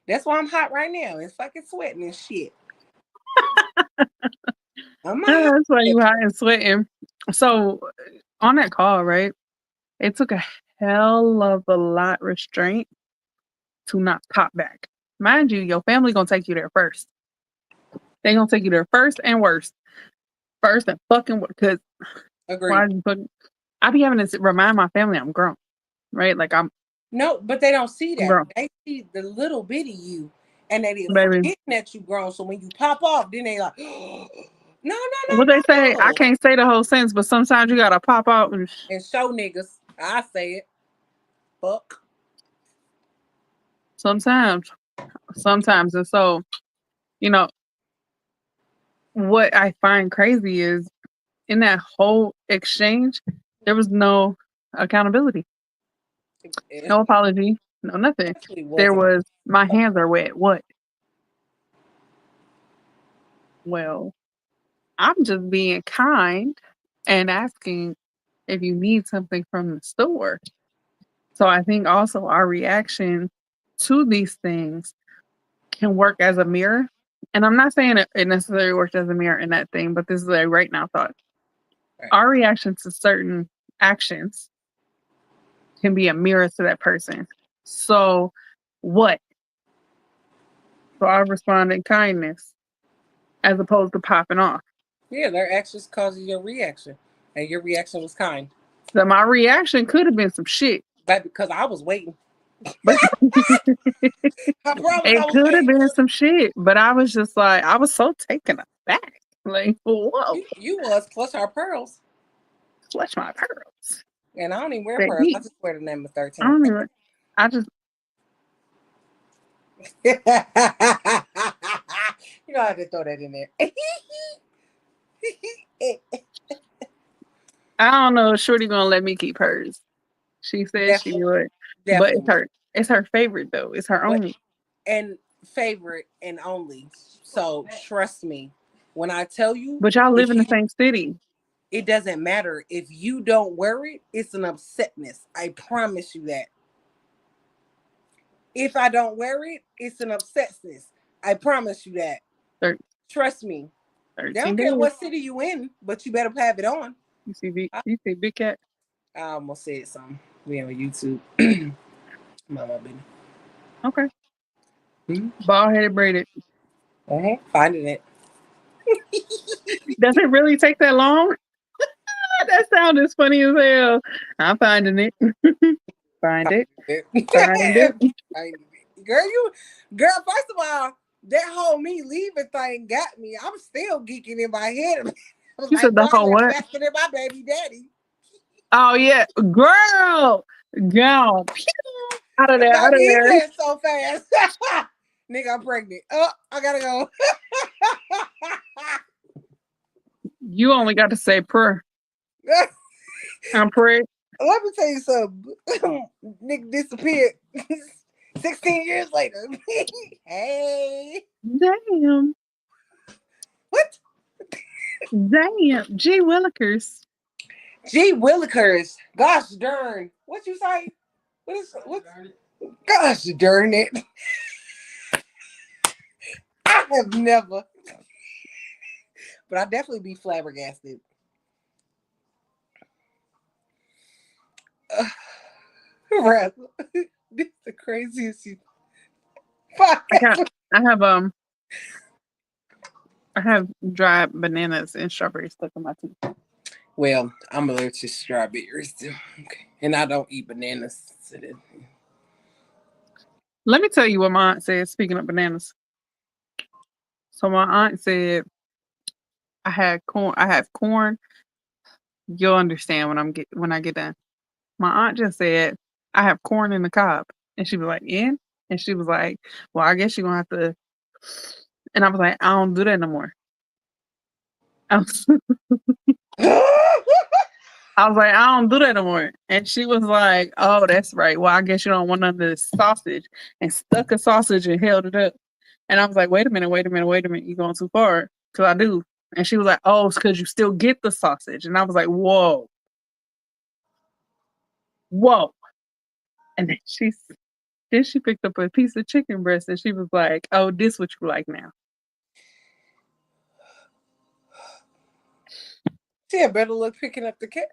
That's why I'm hot right now. It's fucking sweating and shit.
That's why you hot and sweating. So on that call, right? It took a hell of a lot restraint to not pop back. Mind you, your family gonna take you there first. They gonna take you there first and worst. First and fucking because I be having to remind my family I'm grown, right? Like
no, but they don't see that. Grown. They see the little bitty you, and they forgetting that you grown. So when you pop off, then they like,
What they say,
no.
I can't say the whole sentence, but sometimes you gotta pop out and
And show niggas. I say it. Fuck.
sometimes. And so, you know, what I find crazy is in that whole exchange, there was no accountability,
It
no apology, no nothing.
actually
There
wasn't.
was my hands are wet. What? Well, I'm just being kind and asking if you need something from the store. So I think also our reaction to these things can work as a mirror. And I'm not saying it necessarily works as a mirror in that thing, but this is a right now thought.
Right.
Our reaction to certain actions can be a mirror to that person. So what? So I respond in kindness as opposed to popping off.
Yeah, their actions cause your reaction. And your reaction was kind.
So my reaction could have been some shit.
But because I was waiting.
But
I promise I
it
was
could have
waiting.
been some shit. But I was just like, I was so taken aback. Like, whoa,
You was clutch our pearls.
clutch my pearls.
And I don't even wear
That
pearls.
heat.
I just wear the number 13.
I don't even. I just.
You know I had to throw that in there.
I don't know if Shorty gonna let me keep hers. She said she would, but
Definitely.
it's her favorite though. It's her
But-
only.
And favorite and only. So trust me when I tell you.
But y'all live
if
in the
you-
same city.
It doesn't matter if you don't wear it. It's an upsetness. I promise you that. If I don't wear it, it's an upsetness. I promise you that. Trust me. They
13
don't care
days.
what city you in, but you better have it on.
You see Big Cat.
I almost said something. We on YouTube. Mama baby.
Okay.
Mhm.
Bald headed braided.
Finding it.
Does it really take that long? That sound is funny as hell. I'm finding it. Find it. Find it.
Girl, first of all, that whole me leaving thing got me. I'm still geeking in my head. I was
You said the
"Boy,
whole
I left
what?
faster than my baby daddy."
Oh yeah, girl, go out of there, out of
Baby, he
there.
went so fast. Nigga, I'm pregnant. Oh, I gotta go.
You only got to say prayer. I'm praying.
Let me tell you something. Nigga disappeared 16 years later. Hey.
Damn.
What?
Damn. Gee Willikers.
Gee Willikers. Gosh darn. What you say? What? Gosh darn it. I have never. But I definitely be flabbergasted. Rather. This is the craziest you.
I have dried bananas and strawberries stuck in my teeth.
Well, I'm allergic to strawberries too. Okay. And I don't eat bananas.
Let me tell you what my aunt said, speaking of bananas. So my aunt said I have corn. You'll understand when I get done. My aunt just said I have corn in the cob. And she was like, "In?" And she was like, "Well, I guess you're gonna have to." And I was like, "I don't do that no more." I was like, "I don't do that no more." And she was like, "Oh, that's right. Well, I guess you don't want none of this sausage," and stuck a sausage and held it up. And I was like, wait a minute. You're going too far. Because I do. And she was like, "Oh, it's because you still get the sausage." And I was like, whoa. And then she picked up a piece of chicken breast and she was like, "Oh, this what you like now."
She had better luck picking up the cat.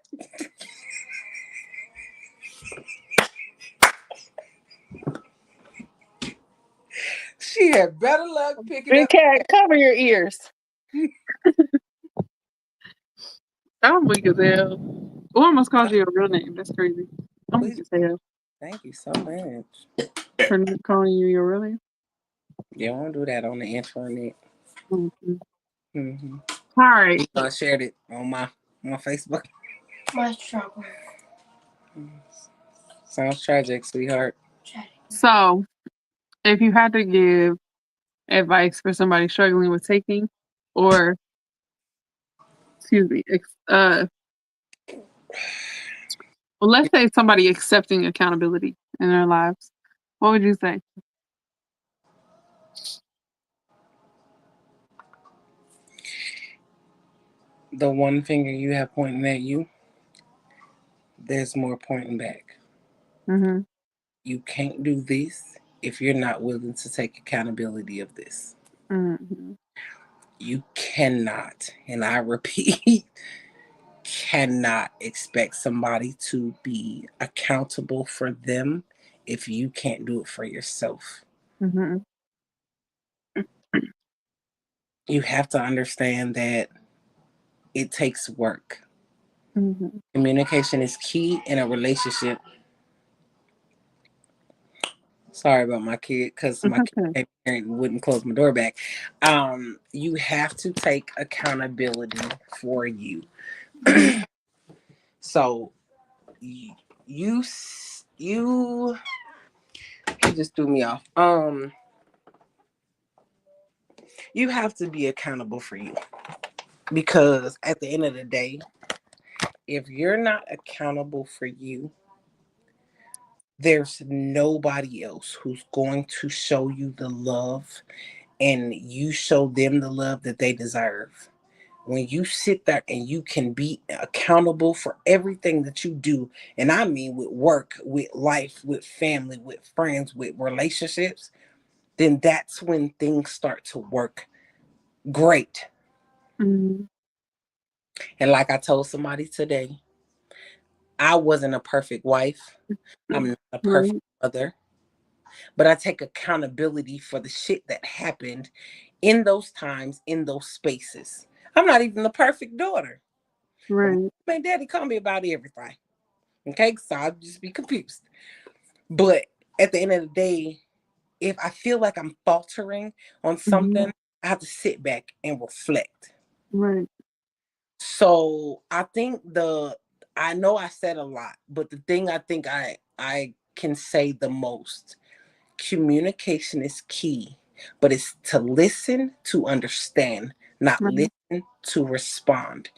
She had better luck picking
Big
up.
Cat, cover your ears. I'm weak as hell. Oh, I almost called you a real name. That's crazy. I'm weak as hell.
Thank you so much.
For not calling you your real name.
Yeah, I won't do that on the internet.
Mm-hmm.
Mm-hmm.
All right.
I shared it on my Facebook.
My struggle.
Sounds tragic, sweetheart.
So, if you had to give advice for somebody struggling with taking, or excuse me, well, let's say somebody accepting accountability in their lives, what would you say?
The one finger you have pointing at you, there's more pointing back.
Mm-hmm.
You can't do this if you're not willing to take accountability of this.
Mm-hmm.
You cannot, and I repeat, cannot expect somebody to be accountable for them if you can't do it for yourself.
Mm-hmm.
You have to understand that it takes work.
Mm-hmm.
Communication is key in a relationship. Sorry about my kid because my
Okay.
parent wouldn't close my door back. You have to take accountability for you. So you you you he just threw me off. You have to be accountable for you because at the end of the day, if you're not accountable for you, there's nobody else who's going to show you the love and you show them the love that they deserve. When you sit there and you can be accountable for everything that you do, and I mean with work, with life, with family, with friends, with relationships, then that's when things start to work great.
Mm-hmm.
And like I told somebody today, I wasn't a perfect wife. I'm not a perfect
Right.
mother, but I take accountability for the shit that happened in those times, in those spaces. I'm not even the perfect daughter. But
Right.
my daddy called me about everything. Okay, so I'll just be confused. But at the end of the day, if I feel like I'm faltering on
Mm-hmm.
something, I have to sit back and reflect.
Right.
So I know I said a lot, but the thing I think I can say the most, communication is key, but it's to listen to understand, not
Right.
listen to respond.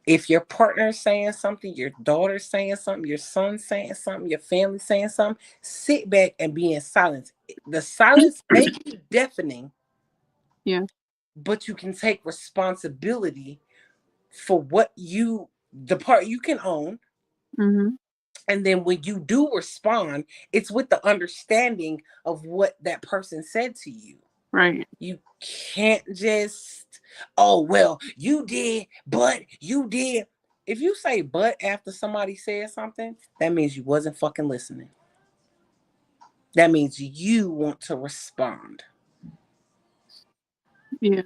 If your partner is saying something, your daughter's saying something, your son's saying something, your family's saying something, sit back and be in silence. The silence may be deafening,
Yeah.
but you can take responsibility for the part you can own.
Mm-hmm.
And then when you do respond, it's with the understanding of what that person said to you.
Right.
You can't just, oh, well, you did, but you did. If you say but after somebody says something, that means you wasn't fucking listening. That means you want to respond.
Yeah.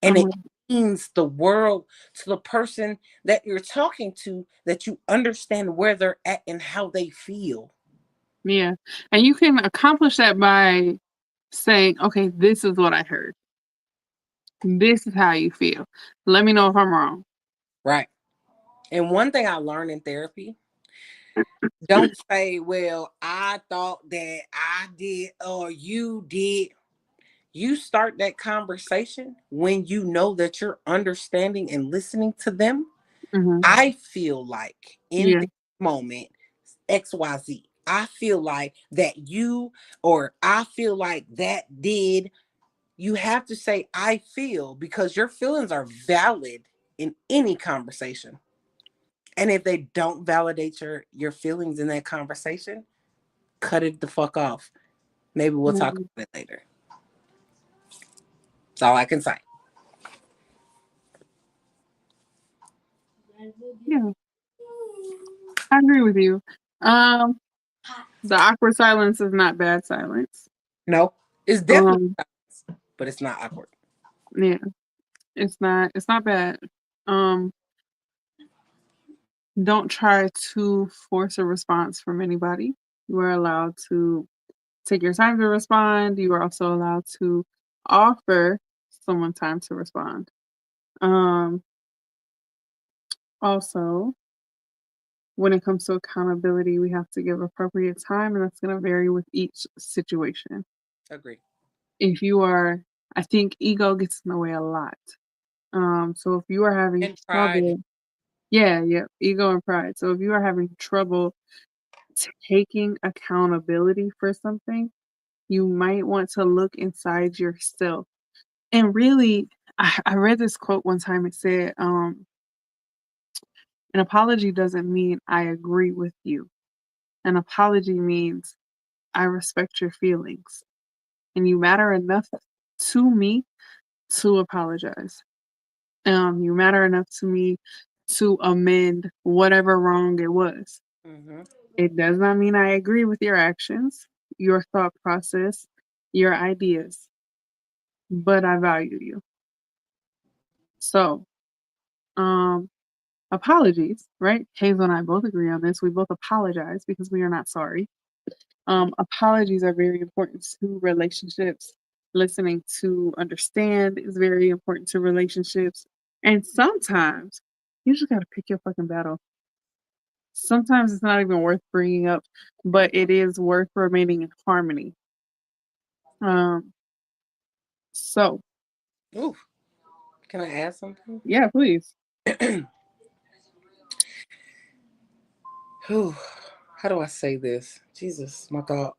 And
I'm
it
with
means the world to the person that you're talking to that you understand where they're at and how they feel.
Yeah. And you can accomplish that by saying, okay, this is what I heard. This is how you feel. Let me know if I'm wrong.
Right. And one thing I learned in therapy, don't say, well, I thought that I did or you did. You start that conversation when you know that you're understanding and listening to them.
Mm-hmm.
I feel like in
Yeah.
this moment, XYZ, I feel like that you, or I feel like that did. You have to say, I feel, because your feelings are valid in any conversation. And if they don't validate your feelings in that conversation, cut it the fuck off. Maybe we'll talk
Mhm.
about it later. That's all I can say.
Yeah. I agree with you. Um, the awkward silence is not bad silence.
No, it's definitely,
Um,
but it's not awkward.
yeah, it's not bad. Um, don't try to force a response from anybody. You are allowed to take your time to respond. You are also allowed to offer someone time to respond. Also, when it comes to accountability, we have to give appropriate time, and that's going to vary with each situation.
Agree.
If you are, I think ego gets in the way a lot. So if you are having
And pride.
trouble, yeah, ego and pride. So if you are having trouble taking accountability for something, you might want to look inside yourself. And really, I read this quote one time. It said, an apology doesn't mean I agree with you. An apology means I respect your feelings and you matter enough to me to apologize. You matter enough to me to amend whatever wrong it was.
Mm-hmm.
It does not mean I agree with your actions, your thought process, your ideas, but I value you. So, apologies, right? Hazel and I both agree on this. We both apologize because we are not sorry. Apologies are very important to relationships. Listening to understand is very important to relationships. And sometimes you just got to pick your fucking battle. Sometimes it's not even worth bringing up, but it is worth remaining in harmony. Um, so
Ooh, can I add something?
yeah, please.
Ooh, how do I say this? Jesus, my God.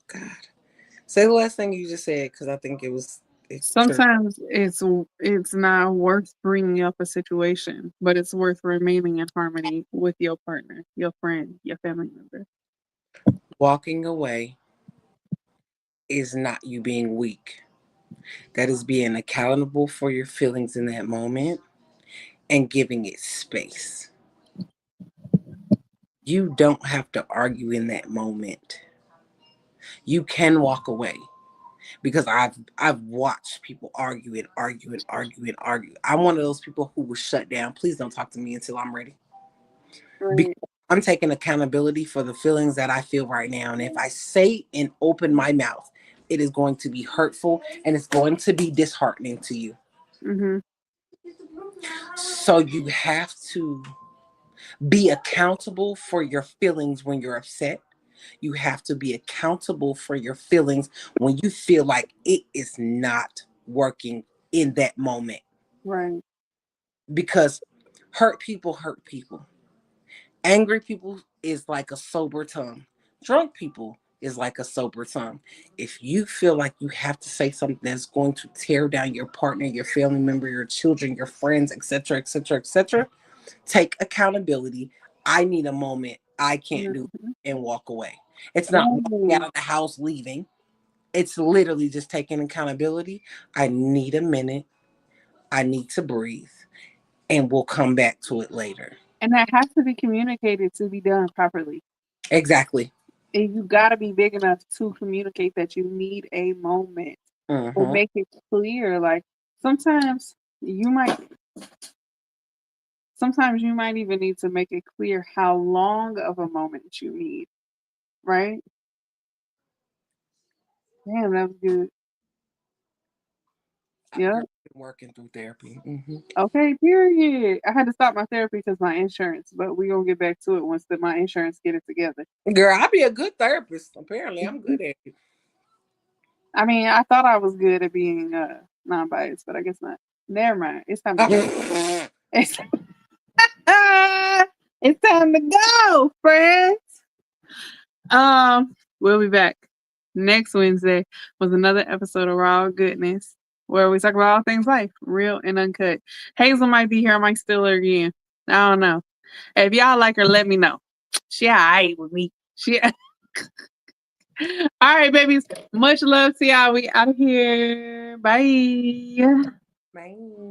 Say the last thing you just said, because I think it triggered.
Sometimes it's not worth bringing up a situation, but it's worth remaining in harmony with your partner, your friend, your family member.
Walking away is not you being weak. That is being accountable for your feelings in that moment and giving it space. You don't have to argue in that moment. You can walk away because I've watched people argue and argue and argue and argue. I'm one of those people who will shut down. Please don't talk to me until I'm ready. Because
Right.
I'm taking accountability for the feelings that I feel right now. And if I say and open my mouth, it is going to be hurtful and it's going to be disheartening to you.
Mm-hmm.
So you have to be accountable for your feelings when you're upset. You have to be accountable for your feelings when you feel like it is not working in that moment.
Right.
Because hurt people hurt people. Angry people is like a sober tongue. Drunk people is like a sober tongue. If you feel like you have to say something that's going to tear down your partner, your family member, your children, your friends, etc., etc., etc., take accountability. I need a moment. I can't do
Mhm.
it and walk away. It's not walking out
Right.
of the house leaving. It's literally just taking accountability. I need a minute. I need to breathe and we'll come back to it later.
And that has to be communicated to be done properly.
Exactly.
And you got to be big enough to communicate that you need a moment or
Mm-hmm.
make it clear. Like sometimes you might, sometimes you might even need to make it clear how long of a moment you need. Right? Damn, that was good.
Girl,
Yeah.
I've been working through therapy. Mm-hmm.
Okay, period. I had to stop my therapy because my insurance, but we're gonna get back to it once my insurance get it together.
Girl, I'll be a good therapist. Apparently, I'm good at it.
I mean, I thought I was good at being non-biased, but I guess not. Never mind. It's time to go. It's, it's time to go, friends. We'll be back next Wednesday with another episode of Raw Goodness, where we talk about all things life, real and uncut. Hazel might be here. I might steal her again. I don't know. If y'all like her, let me know. She alright with me. She all right, babies. Much love to y'all. We out of here. Bye.
Man.